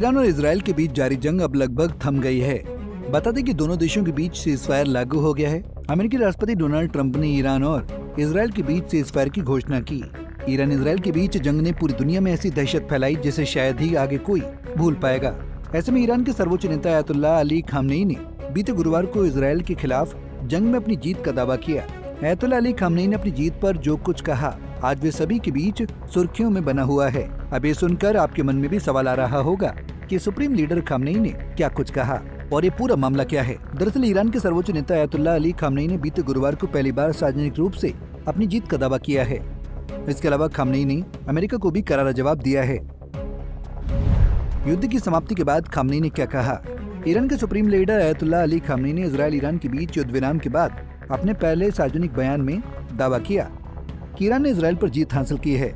Iran और Israel के बीच जारी जंग अब लगभग थम गई है। बता दें कि दोनों देशों के बीच सीजफायर लागू हो गया है। अमेरिकी राष्ट्रपति डोनाल्ड ट्रंप ने ईरान और इजराइल के बीच सीजफायर की घोषणा की। ईरान इजराइल के बीच जंग ने पूरी दुनिया में ऐसी दहशत फैलाई जिसे शायद ही आगे कोई भूल पाएगा। ऐसे में ईरान के सर्वोच्च नेता अयतुल्लाह अली खामनेई ने बीते गुरुवार को इजराइल के खिलाफ जंग में अपनी जीत का दावा किया। अयतुल्लाह अली खामनेई ने अपनी जीत पर जो कुछ कहा आज वे सभी के बीच सुर्खियों में बना हुआ है। अब ये सुनकर आपके मन में भी सवाल आ रहा होगा कि सुप्रीम लीडर खामनेई ने क्या कुछ कहा और ये पूरा मामला क्या है। दरअसल ईरान के सर्वोच्च नेता अयतुल्लाह अली खामनेई ने बीते गुरुवार को पहली बार सार्वजनिक रूप से अपनी जीत का दावा किया है। इसके अलावा खामनेई ने अमेरिका को भी करारा जवाब दिया है। युद्ध की समाप्ति के बाद खामनेई ने क्या कहा। ईरान के supreme leader Ayatollah Ali Khamenei ने इजराइल ईरान के बीच युद्ध विराम के बाद अपने पहले सार्वजनिक बयान में दावा किया कि ईरान ने इजराइल पर जीत हासिल की है।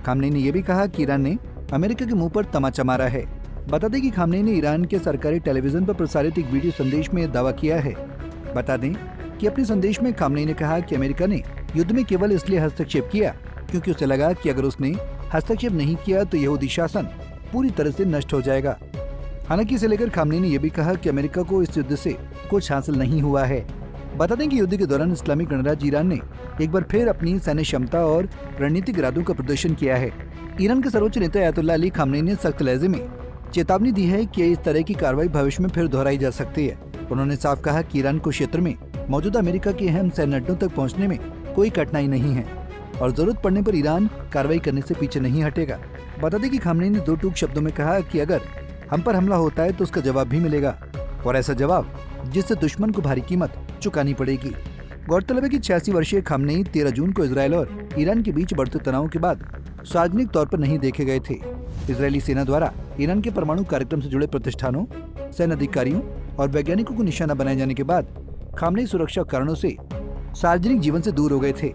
खामनेई ने यह भी कहा कि ईरान ने अमेरिका के मुंह पर तमाचा मारा है। बता दें कि खामनेई ने ईरान के सरकारी टेलीविजन पर प्रसारित एक वीडियो संदेश में दावा किया है। बता दें कि अपने संदेश में खामनेई ने कहा कि अमेरिका ने युद्ध में केवल इसलिए हस्तक्षेप किया क्योंकि उसे लगा कि अगर उसने हस्तक्षेप नहीं किया तो यहूदी शासन पूरी तरह से नष्ट हो जाएगा। हालांकि इसे लेकर खामनेई ने यह भी कहा कि अमेरिका को इस युद्ध से कुछ हासिल नहीं हुआ है। बता दें कि युद्ध के दौरान इस्लामिक गणराज्य ईरान ने एक बार फिर अपनी सैन्य क्षमता और रणनीतिक इरादों का प्रदर्शन किया है। ईरान के सर्वोच्च नेता अयतुल्लाह अली खामनेई ने सख्त लहजे में चेतावनी दी है कि इस तरह की कार्रवाई भविष्य में फिर दोहराई जा सकती है। उन्होंने साफ कहा कि ईरान को क्षेत्र में मौजूदा अमेरिका के अहम सैन्य अड्डों तक पहुंचने में कोई कठिनाई नहीं है और जरूरत पड़ने पर ईरान कार्रवाई करने से पीछे नहीं हटेगा। बता दें कि खामनेई ने दो टूक शब्दों में कहा कि अगर हम पर हमला होता है तो उसका जवाब भी मिलेगा और ऐसा जवाब जिससे दुश्मन को भारी कीमत चुकानी पड़ेगी। गौरतलब है कि 86 वर्षीय खामनेई 13 जून को इजराइल और ईरान के बीच बढ़ते तनाव के बाद सार्वजनिक तौर पर नहीं देखे गए थे। इजरायली सेना द्वारा ईरान के परमाणु कार्यक्रम से जुड़े प्रतिष्ठानों, सैन्य अधिकारियों और वैज्ञानिकों को निशाना बनाए जाने के बाद खामनेई सुरक्षा कारणों से सार्वजनिक जीवन से दूर हो गए थे।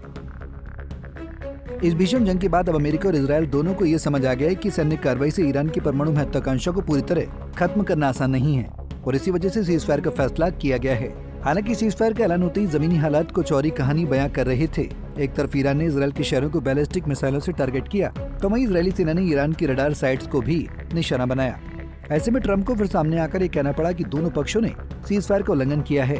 इस भीषण जंग के बाद अब अमेरिका और इजरायल दोनों को ये समझ आ गया है कि सैन्य कार्रवाई से ईरान की परमाणु महत्वाकांक्षा को पूरी तरह खत्म करना आसान नहीं है और इसी वजह से सीजफायर का फैसला किया गया है। हालांकि सीजफायर का ऐलान होते ही जमीनी हालात कुछ और ही कहानी बयां कर रहे थे। एक तरफ ईरान ने इजरायल के शहरों को बैलिस्टिक मिसाइलों से टारगेट किया तो वहीं इजरायली सेना ने ईरान की रडार साइट्स को भी निशाना बनाया। ऐसे में ट्रंप को फिर सामने आकर ये कहना पड़ा कि दोनों पक्षों ने सीजफायर का उल्लंघन किया है।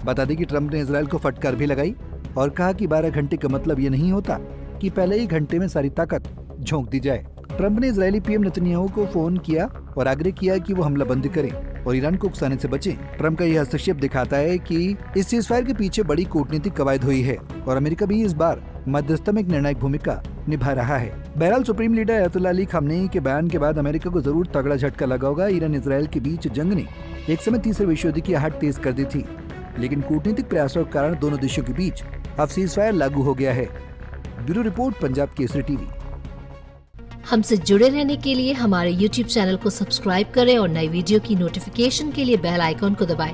बता दें कि ट्रंप ने इजरायल को फटकार भी लगाई और कहा कि 12 घंटे का मतलब ये नहीं होता कि पहले ही घंटे में सारी ताकत झोंक दी जाए। ट्रंप ने इजरायली पीएम नेतन्याहू को फोन किया और आग्रह किया कि वो हमला बंद करें और ईरान को उकसाने से बचें। ट्रंप का यह हस्तक्षेप दिखाता है कि इस सीजफायर के पीछे बड़ी कूटनीतिक कवायद हुई है और अमेरिका भी इस बार मध्यस्थता में एक निर्णायक भूमिका निभा रहा है। बहरहाल supreme leader Ayatollah Ali Khamenei के बयान के बाद अमेरिका को जरूर तगड़ा झटका लगा होगा। ईरान इजरायल के बीच जंग ने एक समय तीसरे विश्व युद्ध की आहट तेज कर दी थी, लेकिन कूटनीतिक प्रयासों के कारण दोनों देशों के बीच अब सीजफायर लागू हो गया है। Bureau report, Punjab Kesari TV. हमसे जुड़े रहने के लिए हमारे YouTube चैनल को सब्सक्राइब करें और नई वीडियो की नोटिफिकेशन के लिए बेल आइकॉन को दबाएं।